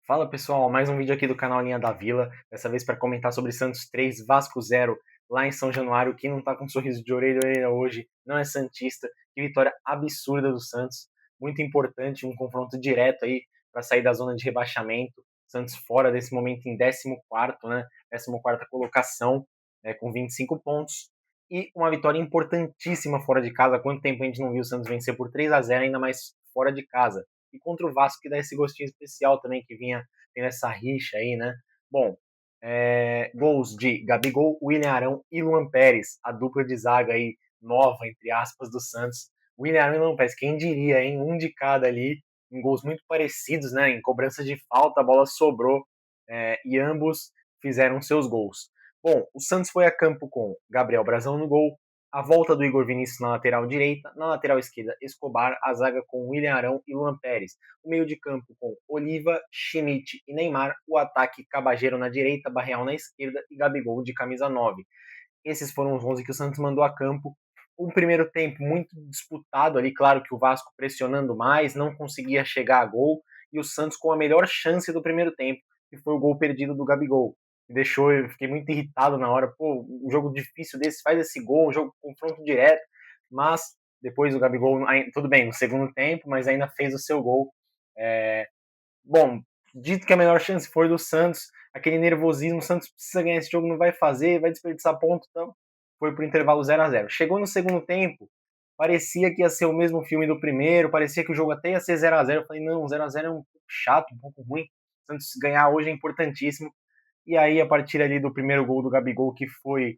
Fala pessoal, mais um vídeo aqui do canal Linha da Vila, dessa vez para comentar sobre Santos 3, Vasco 0, lá em São Januário. Quem não tá com um sorriso de orelha a orelha hoje não é santista. Que vitória absurda do Santos, muito importante, um confronto direto aí para sair da zona de rebaixamento. Santos fora desse momento em 14º, né? 14ª colocação, com 25 pontos. E uma vitória importantíssima fora de casa. Há quanto tempo a gente não viu o Santos vencer por 3-0, ainda mais fora de casa? E contra o Vasco, que dá esse gostinho especial também, que vinha tendo essa rixa aí, né? Bom, gols de Gabigol, William Arão e Luan Pérez, a dupla de zaga aí, nova, entre aspas, do Santos. William Arão e Luan Pérez, quem diria, hein? Um de cada ali, em gols muito parecidos, né? Em cobrança de falta, a bola sobrou e ambos fizeram seus gols. Bom, o Santos foi a campo com Gabriel Brazão no gol, a volta do Igor Vinícius na lateral direita, na lateral esquerda Escobar, a zaga com William Arão e Luan Pérez, o meio de campo com Oliva, Schmidt e Neymar, o ataque Cabageiro na direita, Barreal na esquerda e Gabigol de camisa 9. Esses foram os 11 que o Santos mandou a campo. Um primeiro tempo muito disputado ali, claro que o Vasco pressionando mais, não conseguia chegar a gol, e o Santos com a melhor chance do primeiro tempo, que foi o gol perdido do Gabigol. Eu fiquei muito irritado na hora, pô, um jogo difícil desse, faz esse gol, um jogo confronto direto, mas depois o Gabigol, tudo bem, no segundo tempo, mas ainda fez o seu gol. É, Bom, dito que a melhor chance foi do Santos, aquele nervosismo, o Santos precisa ganhar esse jogo, não vai fazer, vai desperdiçar ponto, então foi pro intervalo 0-0. Chegou no segundo tempo, parecia que ia ser o mesmo filme do primeiro, parecia que o jogo até ia ser 0-0. Eu falei, não, 0-0 é um pouco chato, um pouco ruim. O Santos ganhar hoje é importantíssimo. E aí, a partir ali do primeiro gol do Gabigol, que foi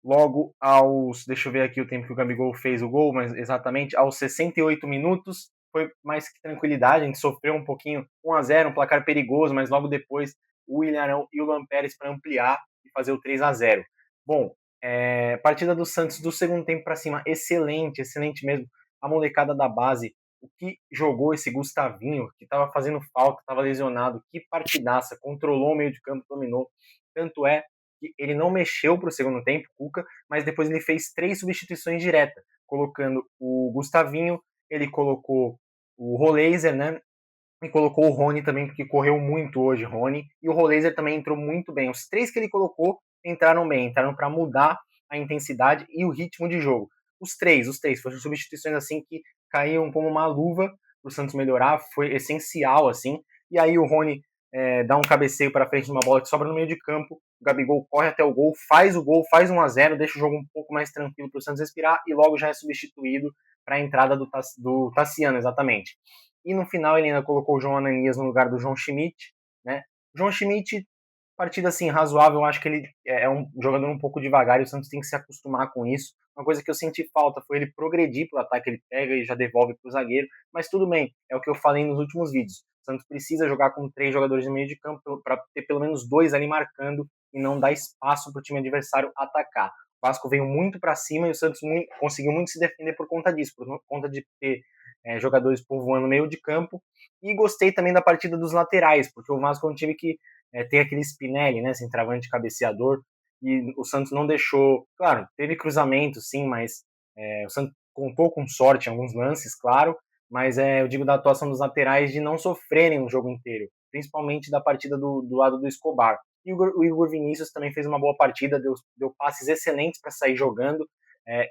logo aos. Deixa eu ver aqui o tempo que o Gabigol fez o gol, mas exatamente aos 68 minutos. Foi mais que tranquilidade, a gente sofreu um pouquinho 1-0, um placar perigoso, mas logo depois o William Arão e o Luan Pérez para ampliar e fazer o 3-0. Bom, partida do Santos do segundo tempo para cima, excelente, excelente mesmo. A molecada da base, o que jogou esse Gustavinho, que estava fazendo falta, estava lesionado, que partidaça, controlou o meio de campo, dominou. Tanto é que ele não mexeu para o segundo tempo, Cuca, mas depois ele fez 3 substituições diretas, colocando o Gustavinho, ele colocou o Roleiser, né? E colocou o Rony também, porque correu muito hoje, Rony. E o Roleiser também entrou muito bem. Os 3 que ele colocou entraram bem, entraram para mudar a intensidade e o ritmo de jogo. Os três foram substituições assim que caíam como uma luva para o Santos melhorar, foi essencial assim. E aí o Rony dá um cabeceio para frente de uma bola que sobra no meio de campo. O Gabigol corre até o gol, faz 1-0, deixa o jogo um pouco mais tranquilo para o Santos respirar e logo já é substituído para a entrada do Tassiano, exatamente. E no final ele ainda colocou o João Ananias no lugar do João Schmidt, né? O João Schmidt, partida assim razoável, eu acho que ele é um jogador um pouco devagar e o Santos tem que se acostumar com isso. Uma coisa que eu senti falta foi ele progredir pro ataque, ele pega e já devolve pro zagueiro, mas tudo bem, é o que eu falei nos últimos vídeos. O Santos precisa jogar com 3 jogadores de meio de campo para ter pelo menos 2 ali marcando e não dar espaço para o time adversário atacar. O Vasco veio muito para cima e o Santos conseguiu muito se defender por conta disso, por conta de ter jogadores povoando meio de campo. E gostei também da partida dos laterais, porque o Vasco é um time que tem aquele Spinelli, né, centroavante cabeceador, e o Santos não deixou. Claro, teve cruzamento, sim, mas o Santos contou com sorte em alguns lances, claro, mas eu digo da atuação dos laterais de não sofrerem o jogo inteiro, principalmente da partida do lado do Escobar. E o Igor Vinícius também fez uma boa partida, deu passes excelentes para sair jogando.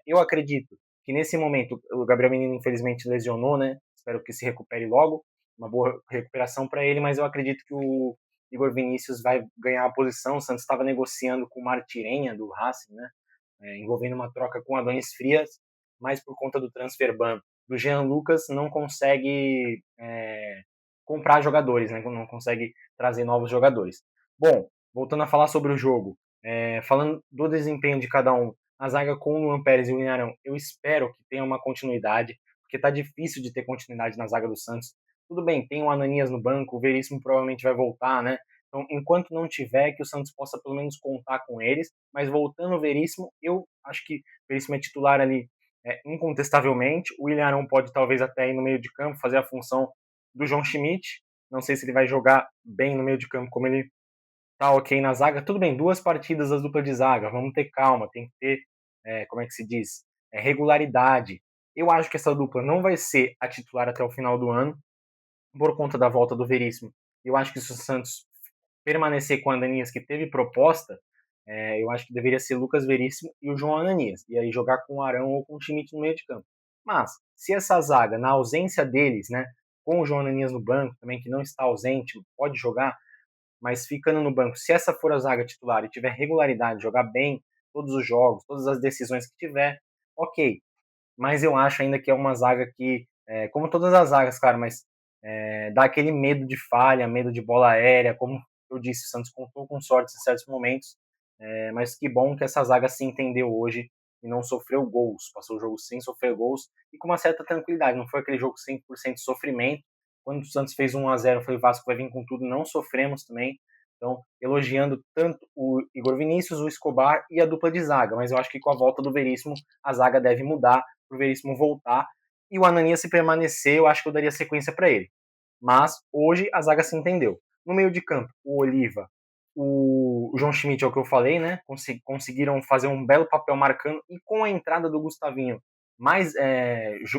Eu acredito que nesse momento o Gabriel Menino infelizmente lesionou, né? Espero que se recupere logo, uma boa recuperação para ele, mas eu acredito que o Igor Vinícius vai ganhar a posição. O Santos estava negociando com o Martirenha do Racing, né? Envolvendo uma troca com Adonis Frias, mas por conta do transfer ban do Jean Lucas não consegue comprar jogadores, né? Não consegue trazer novos jogadores. Bom, voltando a falar sobre o jogo, falando do desempenho de cada um, a zaga com o Luan Pérez e o Ilharão, eu espero que tenha uma continuidade, porque tá difícil de ter continuidade na zaga do Santos. Tudo bem, tem o Ananias no banco, o Veríssimo provavelmente vai voltar, né? Então, enquanto não tiver, que o Santos possa pelo menos contar com eles, mas voltando o Veríssimo, eu acho que o Veríssimo é titular ali incontestavelmente. O William Arão pode talvez até ir no meio de campo, fazer a função do João Schmidt. Não sei se ele vai jogar bem no meio de campo como ele tá ok na zaga. Tudo bem, 2 partidas das duplas de zaga, vamos ter calma, tem que ter, como é que se diz? Regularidade. Eu acho que essa dupla não vai ser a titular até o final do ano, por conta da volta do Veríssimo. Eu acho que se o Santos permanecer com o Ananias, que teve proposta, eu acho que deveria ser Lucas Veríssimo e o João Ananias. E aí jogar com o Arão ou com o Schmidt no meio de campo. Mas, se essa zaga, na ausência deles, né, com o João Ananias no banco também, que não está ausente, pode jogar, mas ficando no banco, se essa for a zaga titular e tiver regularidade, jogar bem todos os jogos, todas as decisões que tiver, ok. Mas eu acho ainda que é uma zaga que, como todas as zagas, claro, mas dá aquele medo de falha, medo de bola aérea, como eu disse, o Santos contou com sorte em certos momentos, mas que bom que essa zaga se entendeu hoje e não sofreu gols, passou o jogo sem sofrer gols e com uma certa tranquilidade, não foi aquele jogo 100% de sofrimento. Quando o Santos fez 1-0, foi o Vasco vai vir com tudo, não sofremos também. Então, elogiando tanto o Igor Vinícius, o Escobar e a dupla de zaga, mas eu acho que com a volta do Veríssimo, a zaga deve mudar para o Veríssimo voltar. E o Ananias, se permanecer, eu acho que eu daria sequência para ele. Mas hoje a zaga se entendeu. No meio de campo, o Oliva, o João Schmidt, é o que eu falei, né? Conseguiram fazer um belo papel marcando. E com a entrada do Gustavinho, mais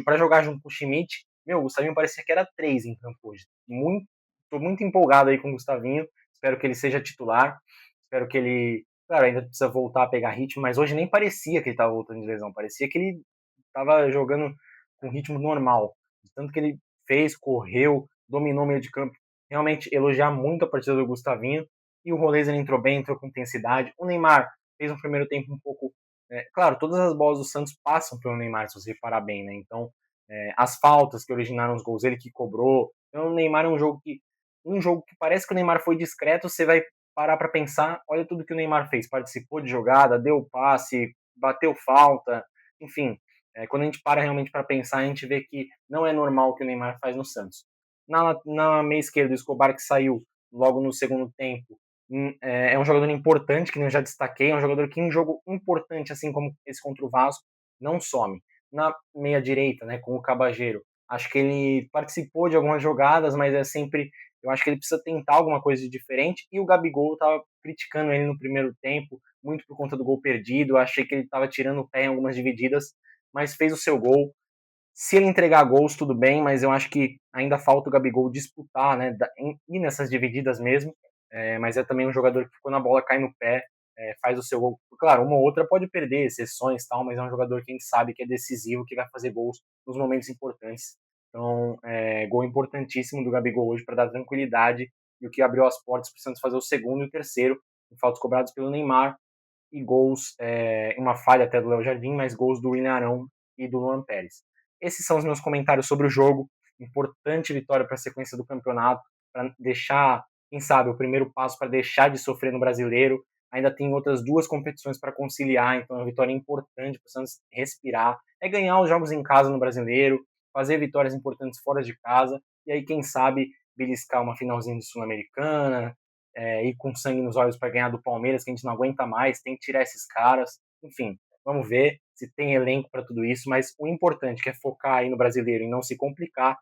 para jogar junto com o Schmidt, meu, o Gustavinho parecia que era 3 em campo hoje. Tô muito empolgado aí com o Gustavinho. Espero que ele seja titular. Espero que ele. Claro, ainda precisa voltar a pegar ritmo, mas hoje nem parecia que ele estava voltando de lesão. Parecia que ele estava jogando com ritmo normal. Tanto que ele fez, correu, dominou o meio de campo. Realmente elogiar muito a partida do Gustavinho. E o Roleza entrou bem, entrou com intensidade. O Neymar fez um primeiro tempo um pouco. Claro, todas as bolas do Santos passam pelo Neymar, se você reparar bem, né? Então, as faltas que originaram os gols, ele que cobrou. Então, o Neymar é um jogo que parece que o Neymar foi discreto, você vai parar para pensar, olha tudo que o Neymar fez, participou de jogada, deu passe, bateu falta, enfim, quando a gente para realmente para pensar, a gente vê que não é normal o que o Neymar faz no Santos. Na meia esquerda, o Escobar, que saiu logo no segundo tempo, é um jogador importante, que eu já destaquei, é um jogador que em jogo importante, assim como esse contra o Vasco, não some. Na meia direita, né, com o Cabageiro, acho que ele participou de algumas jogadas, mas é sempre, eu acho que ele precisa tentar alguma coisa de diferente, e o Gabigol estava criticando ele no primeiro tempo, muito por conta do gol perdido, eu achei que ele estava tirando o pé em algumas divididas, mas fez o seu gol. Se ele entregar gols, tudo bem, mas eu acho que ainda falta o Gabigol disputar, né, ir nessas divididas mesmo, mas é também um jogador que quando a bola cai no pé, faz o seu gol. Claro, uma ou outra pode perder, exceções e tal, mas é um jogador que a gente sabe que é decisivo, que vai fazer gols nos momentos importantes. Então, gol importantíssimo do Gabigol hoje para dar tranquilidade e o que abriu as portas para o Santos fazer o segundo e o terceiro, em faltas cobradas pelo Neymar, e gols, uma falha até do Léo Jardim, mas gols do Willian Arão e do Luan Pérez. Esses são os meus comentários sobre o jogo. Importante vitória para a sequência do campeonato, para deixar, quem sabe, o primeiro passo para deixar de sofrer no brasileiro. Ainda tem outras 2 competições para conciliar, então é uma vitória importante para o Santos respirar. É ganhar os jogos em casa no brasileiro, fazer vitórias importantes fora de casa, e aí, quem sabe, beliscar uma finalzinha de Sul-Americana, ir com sangue nos olhos para ganhar do Palmeiras, que a gente não aguenta mais, tem que tirar esses caras. Enfim, vamos ver se tem elenco para tudo isso, mas o importante que é focar aí no brasileiro e não se complicar.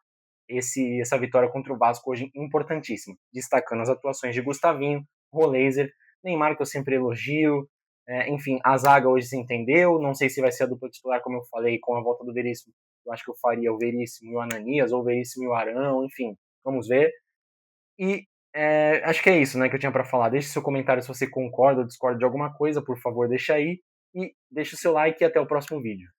Essa vitória contra o Vasco hoje importantíssima, destacando as atuações de Gustavinho, Roleiser, Neymar, que eu sempre elogio. Enfim, a zaga hoje se entendeu. Não sei se vai ser a dupla titular, como eu falei, com a volta do Veríssimo. Eu acho que eu faria o Veríssimo e o Ananias, ou o Veríssimo e o Arão, enfim, vamos ver. E acho que é isso, né, que eu tinha para falar. Deixe seu comentário se você concorda ou discorda de alguma coisa, por favor, deixa aí. E deixa o seu like e até o próximo vídeo.